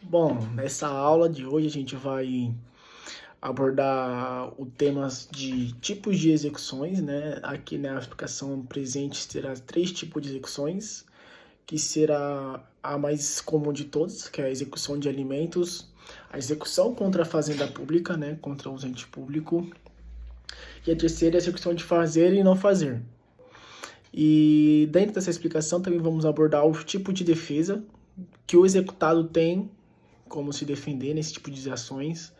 Bom, nessa aula de hoje a gente vai abordar o temas de tipos de execuções, né? Aqui na explicação presente terá 3 tipos de execuções, que será a mais comum de todas, que é a execução de alimentos, a execução contra a fazenda pública, né? Contra o ente público, e a terceira é a execução de fazer e não fazer. E dentro dessa explicação também vamos abordar o tipo de defesa que o executado tem como se defender nesse tipo de ações,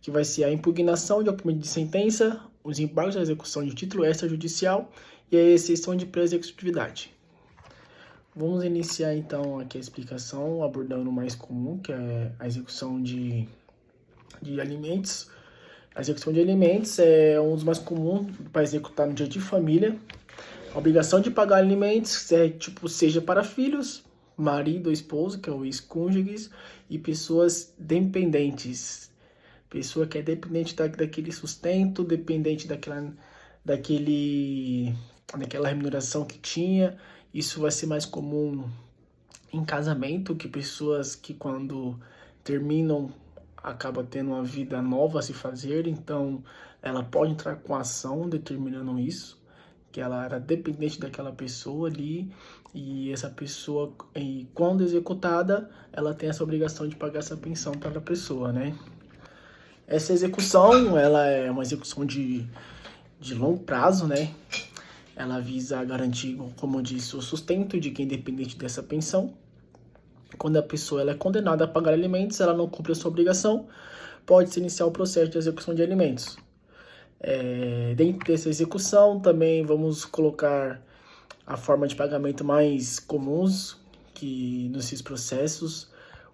que vai ser a impugnação de cumprimento de sentença, os embargos da execução de título extrajudicial e a exceção de pré-executividade. Vamos iniciar então aqui a explicação abordando o mais comum, que é a execução de alimentos. A execução de alimentos é um dos mais comuns para executar no dia de família. A obrigação de pagar alimentos seja para filhos, marido ou esposo, que é o ex-cônjuges, e pessoas dependentes. Pessoa que é dependente daquele sustento, dependente daquela remuneração que tinha. Isso vai ser mais comum em casamento, que pessoas que quando terminam acabam tendo uma vida nova a se fazer, então ela pode entrar com ação determinando isso, que ela era dependente daquela pessoa ali, e essa pessoa, e quando executada, ela tem essa obrigação de pagar essa pensão para a pessoa, né? Essa execução, ela é uma execução de longo prazo, né? Ela visa garantir, como eu disse, o sustento de quem é dependente dessa pensão. Quando a pessoa ela é condenada a pagar alimentos, ela não cumpre a sua obrigação, pode-se iniciar o processo de execução de alimentos. Dentro dessa execução, também vamos colocar a forma de pagamento mais comuns que nesses processos.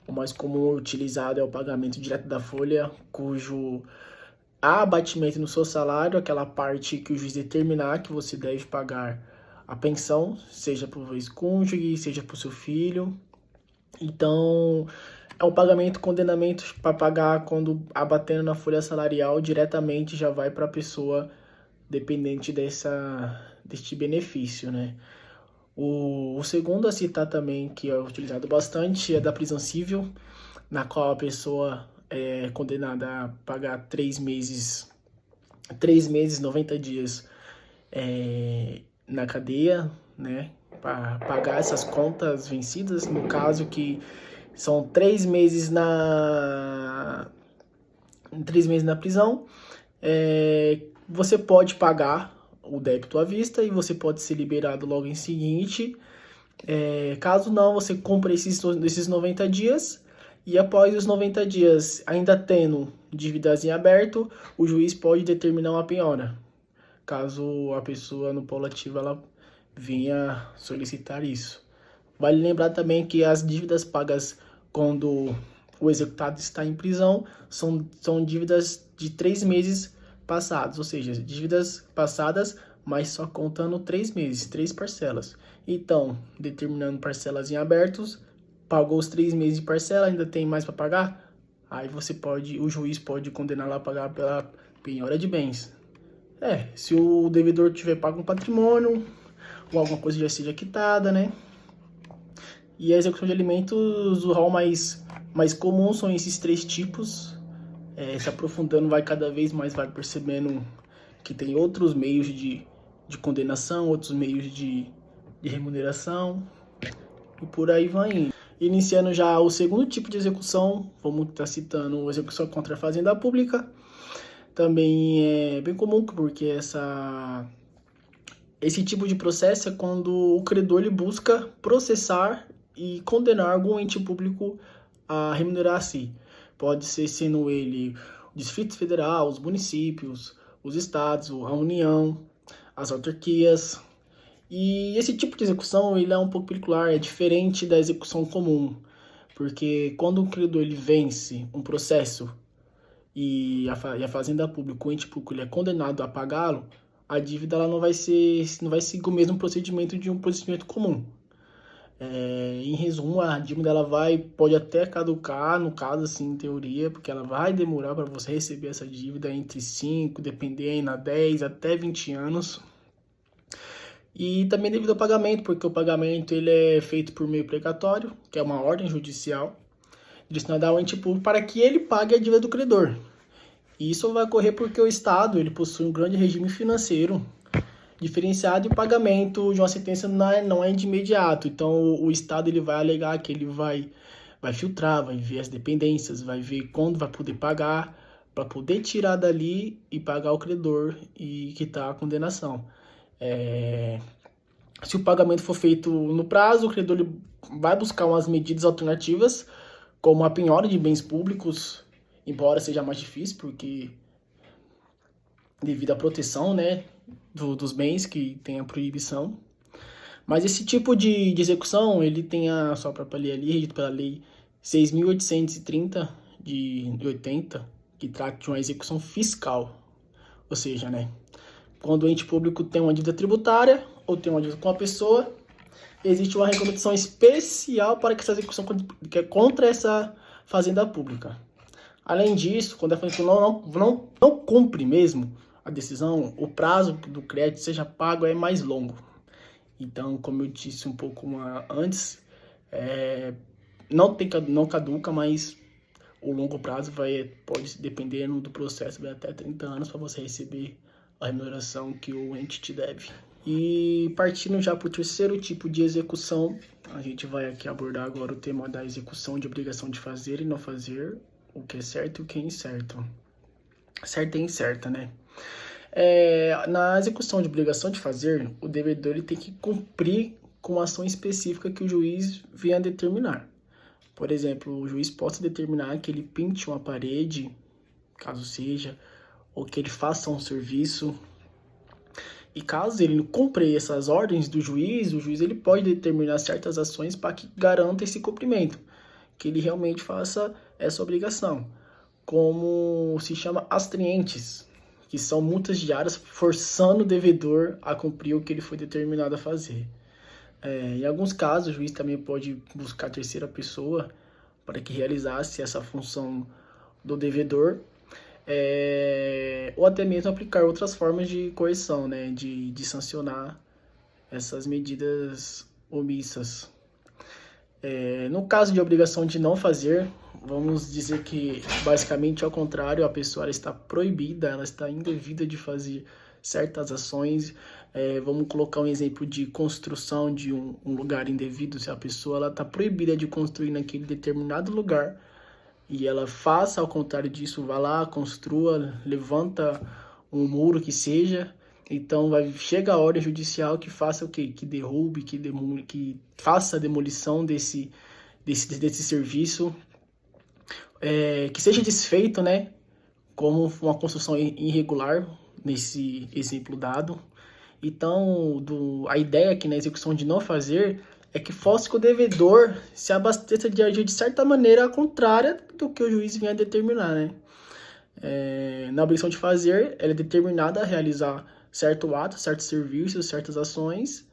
O mais comum utilizado é o pagamento direto da folha, cujo há abatimento no seu salário, aquela parte que o juiz determinar que você deve pagar a pensão, seja para o ex-cônjuge, seja para o seu filho. Então, é um pagamento, condenamento para pagar quando abatendo na folha salarial, diretamente já vai para a pessoa dependente deste benefício, né? O segundo a citar também, que é utilizado bastante, é da prisão civil, na qual a pessoa é condenada a pagar 3 meses, 90 dias na cadeia, né? Para pagar essas contas vencidas, no caso que são 3 meses 3 meses na prisão, você pode pagar o débito à vista e você pode ser liberado logo em seguinte. Caso não, você cumpra esses 90 dias e após os 90 dias, ainda tendo dívidas em aberto, o juiz pode determinar uma penhora, caso a pessoa no polo ativo ela venha solicitar isso. Vale lembrar também que as dívidas pagas quando o executado está em prisão são dívidas de 3 meses passados, ou seja, dívidas passadas, mas só contando 3 meses, 3 parcelas. Então, determinando parcelas em abertos, pagou os 3 meses de parcela, ainda tem mais para pagar? Aí o juiz pode condená-la a pagar pela penhora de bens. Se o devedor tiver pago um patrimônio, ou alguma coisa já seja quitada, né? E a execução de alimentos, o rol mais comum são esses 3 tipos. Se aprofundando, cada vez mais vai percebendo que tem outros meios de condenação, outros meios de remuneração, e por aí vai indo. Iniciando já o segundo tipo de execução, vamos estar citando a execução contra a fazenda pública. Também é bem comum, porque esse tipo de processo é quando o credor ele busca processar e condenar algum ente público a remunerar a si. Pode ser sendo ele o Distrito Federal, os municípios, os estados, a União, as autarquias. E esse tipo de execução ele é um pouco peculiar, é diferente da execução comum, porque quando o credor ele vence um processo e a fazenda pública, o ente público ele é condenado a pagá-lo, a dívida ela não vai seguir o mesmo procedimento de um procedimento comum. Em resumo, a dívida ela pode até caducar, no caso, assim, em teoria, porque ela vai demorar para você receber essa dívida entre 5, dependendo, a 10 até 20 anos. E também devido ao pagamento, porque o pagamento ele é feito por meio precatório, que é uma ordem judicial. direcionada ao ente público para que ele pague a dívida do credor. E isso vai ocorrer porque o Estado ele possui um grande regime financeiro diferenciado e o pagamento de uma sentença não é de imediato. Então, o Estado ele vai alegar que ele vai filtrar, vai ver as dependências, vai ver quando vai poder pagar, para poder tirar dali e pagar o credor e quitar a condenação. Se o pagamento for feito no prazo, o credor ele vai buscar umas medidas alternativas, como a penhora de bens públicos, embora seja mais difícil, porque devido à proteção, né, dos bens que tem a proibição. Mas esse tipo de execução, ele tem a sua própria lei ali, regido pela lei 6.830 de 80, que trata de uma execução fiscal. Ou seja, né, quando o ente público tem uma dívida tributária ou tem uma dívida com a pessoa, existe uma regulamentação especial para que essa execução que é contra essa fazenda pública. Além disso, quando a fazenda não cumpre mesmo a decisão, o prazo do crédito seja pago é mais longo. Então, como eu disse um pouco antes, não caduca, mas o longo prazo pode, dependendo do processo, vai até 30 anos para você receber a remuneração que o ente te deve. E partindo já para o terceiro tipo de execução, a gente vai aqui abordar agora o tema da execução de obrigação de fazer e não fazer, o que é certo e o que é incerto. Certa e incerta, né? Na execução de obrigação de fazer, o devedor ele tem que cumprir com a ação específica que o juiz venha determinar. Por exemplo, o juiz possa determinar que ele pinte uma parede, caso seja, ou que ele faça um serviço. E caso ele não cumpra essas ordens do juiz, o juiz ele pode determinar certas ações para que garanta esse cumprimento, que ele realmente faça essa obrigação, como se chama astrientes, que são multas diárias forçando o devedor a cumprir o que ele foi determinado a fazer. Em alguns casos, o juiz também pode buscar terceira pessoa para que realizasse essa função do devedor, ou até mesmo aplicar outras formas de coerção, né, de sancionar essas medidas omissas. No caso de obrigação de não fazer, vamos dizer que, basicamente, ao contrário, a pessoa ela está proibida, ela está indevida de fazer certas ações. Vamos colocar um exemplo de construção de um lugar indevido. Se a pessoa está proibida de construir naquele determinado lugar e ela faça ao contrário disso, vá lá, construa, levanta um muro que seja, então chega a ordem judicial que faça o quê? Que derrube, que faça a demolição desse serviço, que seja desfeito, né, como uma construção irregular, nesse exemplo dado. Então, a ideia aqui na execução de não fazer é que fosse que o devedor se abasteça de agir de certa maneira contrária do que o juiz vinha determinar, né? Na obrigação de fazer, ela é determinada a realizar certo ato, certos serviços, certas ações,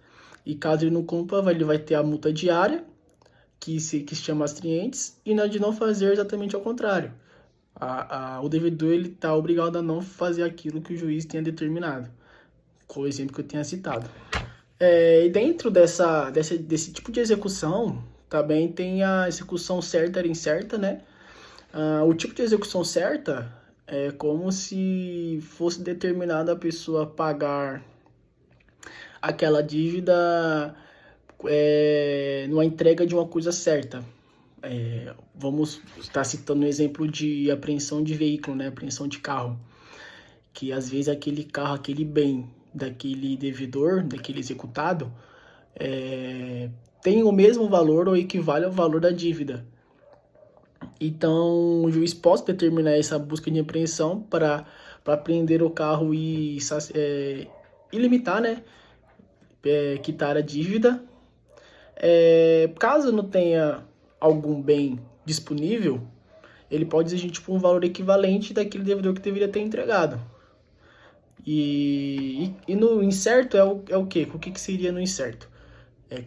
e caso ele não cumpra, ele vai ter a multa diária, que se chama astrientes, e na de não fazer, exatamente ao contrário. O devedor está obrigado a não fazer aquilo que o juiz tenha determinado, com o exemplo que eu tenha citado. E dentro desse tipo de execução, também tem a execução certa e incerta, né? O tipo de execução certa é como se fosse determinada a pessoa pagar aquela dívida numa entrega de uma coisa certa. Vamos estar citando um exemplo de apreensão de veículo, né? Apreensão de carro. Que às vezes aquele carro, aquele bem daquele devedor, daquele executado, tem o mesmo valor ou equivale ao valor da dívida. Então, o juiz pode determinar essa busca de apreensão para apreender o carro e limitar, né? Quitar a dívida. Caso não tenha algum bem disponível, ele pode exigir um valor equivalente daquele devedor que deveria ter entregado. E no incerto é o quê? O que seria no incerto?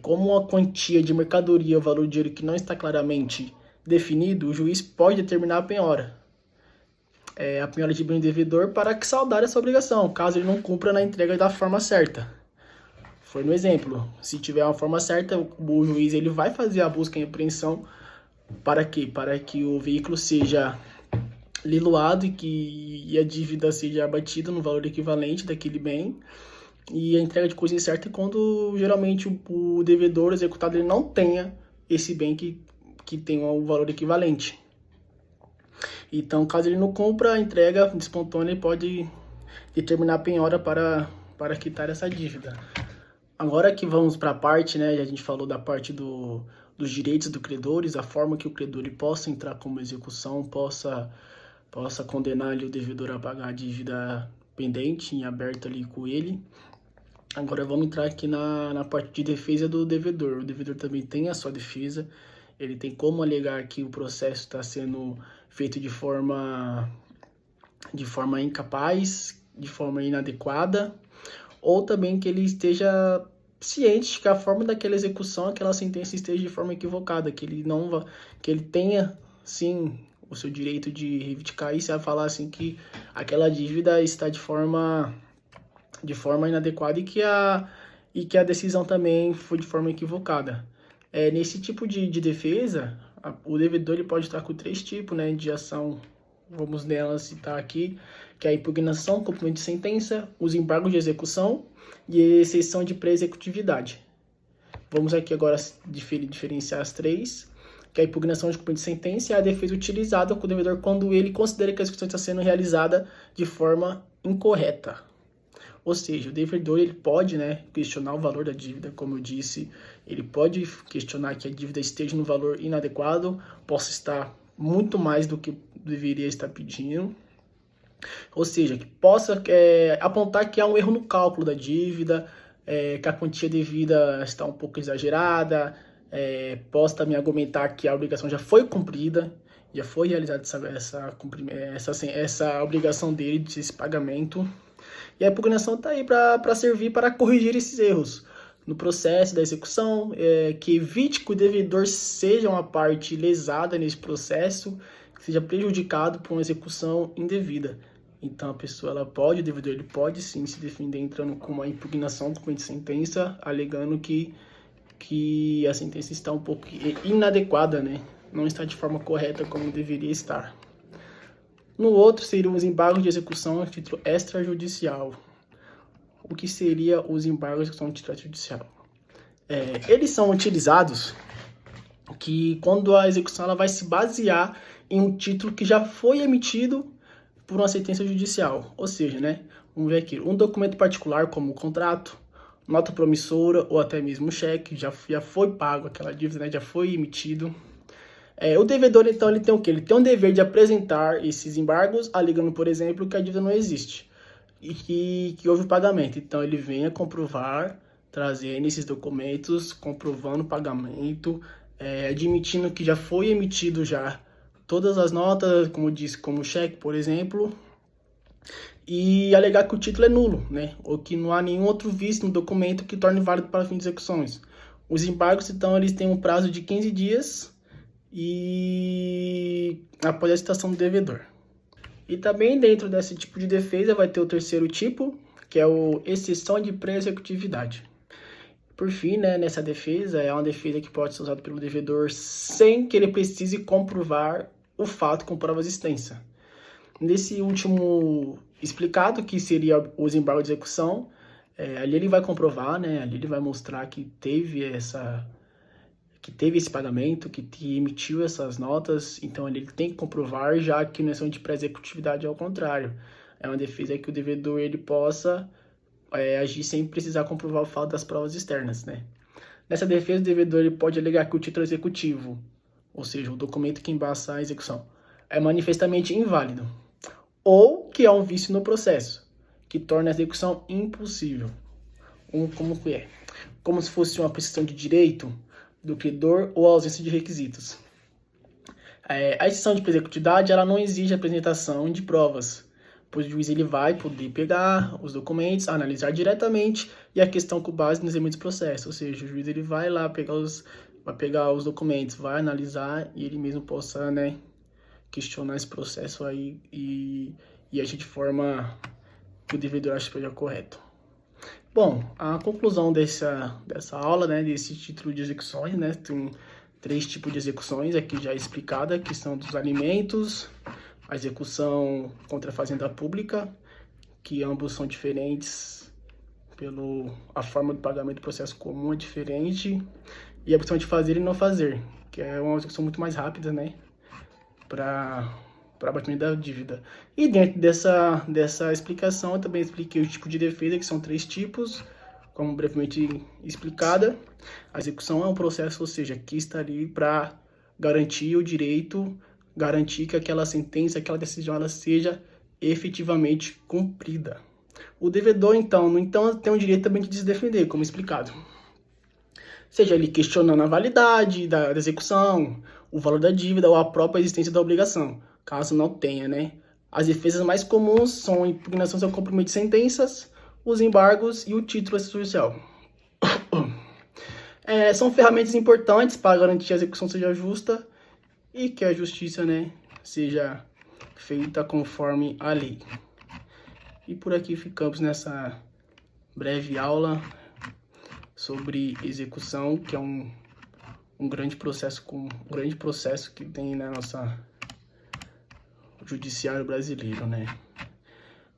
Como a quantia de mercadoria, o valor de dinheiro que não está claramente definido, o juiz pode determinar a penhora. A penhora de bem devedor para que saldar essa obrigação, caso ele não cumpra na entrega da forma certa. Foi no exemplo. Se tiver uma forma certa, o juiz ele vai fazer a busca e apreensão Para quê? Para que o veículo seja leiloado e a dívida seja abatida no valor equivalente daquele bem. E a entrega de coisa incerta é quando geralmente o devedor executado ele não tenha esse bem que tem um valor equivalente. Então, caso ele não cumpra a entrega espontânea, ele pode determinar a penhora para quitar essa dívida. Agora que vamos para a parte, né, a gente falou da parte dos direitos dos credores, a forma que o credor ele possa entrar como execução, possa condenar ali o devedor a pagar a dívida pendente em aberto ali com ele. Agora vamos entrar aqui na parte de defesa do devedor. O devedor também tem a sua defesa, ele tem como alegar que o processo está sendo feito de forma incapaz, de forma inadequada, ou também que ele esteja ciente de que a forma daquela execução, aquela sentença esteja de forma equivocada, que ele tenha, sim, o seu direito de reivindicar isso, é falar assim que aquela dívida está de forma inadequada e que a decisão também foi de forma equivocada. Nesse tipo de defesa, o devedor ele pode estar com 3 tipos, né, de ação. Vamos nelas citar aqui, que é a impugnação, cumprimento de sentença, os embargos de execução e a exceção de pré-executividade. Vamos aqui agora diferenciar as 3, que é a impugnação de cumprimento de sentença é a defesa utilizada com o devedor quando ele considera que a execução está sendo realizada de forma incorreta. Ou seja, o devedor ele pode, né, questionar o valor da dívida, como eu disse, ele pode questionar que a dívida esteja no valor inadequado, possa estar muito mais do que deveria estar pedindo, ou seja, que possa apontar que há um erro no cálculo da dívida, que a quantia devida está um pouco exagerada, possa também argumentar que a obrigação já foi cumprida, já foi realizada essa obrigação dele de esse pagamento. E a impugnação está aí para servir para corrigir esses erros no processo da execução, que evite que o devedor seja uma parte lesada nesse processo, que seja prejudicado por uma execução indevida. Então o devedor ele pode sim se defender entrando com uma impugnação com a sentença, alegando que a sentença está um pouco inadequada, né? Não está de forma correta como deveria estar. No outro seriam os embargos de execução a título extrajudicial. O que seria os embargos de execução a título extrajudicial? Eles são utilizados que quando a execução ela vai se basear em um título que já foi emitido por uma sentença judicial. Ou seja, né, vamos ver aqui, um documento particular como o contrato, nota promissora ou até mesmo um cheque, já foi pago aquela dívida, né, já foi emitido. O devedor, então, ele tem o quê? Ele tem o dever de apresentar esses embargos, alegando, por exemplo, que a dívida não existe e que houve pagamento. Então, ele vem a comprovar, trazendo esses documentos, comprovando o pagamento, admitindo que já foi emitido já todas as notas, como eu disse, como o cheque, por exemplo, e alegar que o título é nulo, né? Ou que não há nenhum outro vício no documento que torne válido para fim de execuções. Os embargos, então, eles têm um prazo de 15 dias, e após a citação do devedor. E também dentro desse tipo de defesa vai ter o terceiro tipo, que é o exceção de pré-executividade. Por fim, né, nessa defesa, é uma defesa que pode ser usada pelo devedor sem que ele precise comprovar o fato com prova extensa. Nesse último explicado, que seria os embargos de execução, ali ele vai comprovar, né, ali ele vai mostrar que teve esse pagamento, que emitiu essas notas, então ele tem que comprovar, já que não é de pré-executividade, ao contrário. É uma defesa que o devedor ele possa agir sem precisar comprovar o fato das provas externas, né? Nessa defesa, o devedor ele pode alegar que o título executivo, ou seja, o documento que embaça a execução, é manifestamente inválido, ou que há um vício no processo, que torna a execução impossível. Como que é? Como se fosse uma prescrição de direito do credor ou a ausência de requisitos. A exceção de pré-executividade ela não exige a apresentação de provas, pois o juiz ele vai poder pegar os documentos, analisar diretamente e a questão com base nos elementos do processo, ou seja, o juiz ele vai lá pegar os documentos, vai analisar e ele mesmo possa, né, questionar esse processo aí e agir de forma que o devedor acha que seja correto. Bom, a conclusão dessa aula, né, desse título de execuções, né, 3 tipos de execuções aqui já explicada, que são dos alimentos, a execução contra a fazenda pública, que ambos são diferentes a forma do pagamento do processo comum é diferente, e a opção de fazer e não fazer, que é uma execução muito mais rápida, né, para abatimento da dívida. E dentro dessa explicação, eu também expliquei o tipo de defesa, que são 3 tipos, como brevemente explicada. A execução é um processo, ou seja, que está ali para garantir o direito, garantir que aquela sentença, aquela decisão, ela seja efetivamente cumprida. O devedor, então, tem o direito também de se defender, como explicado. Seja ele questionando a validade da execução, o valor da dívida ou a própria existência da obrigação, caso não tenha, né? As defesas mais comuns são a impugnação ao cumprimento de sentenças, os embargos e o título extrajudicial. São ferramentas importantes para garantir que a execução seja justa e que a justiça, né, seja feita conforme a lei. E por aqui ficamos nessa breve aula sobre execução, que é um grande processo que tem na nossa judiciário brasileiro, né?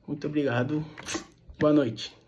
Muito obrigado. Boa noite.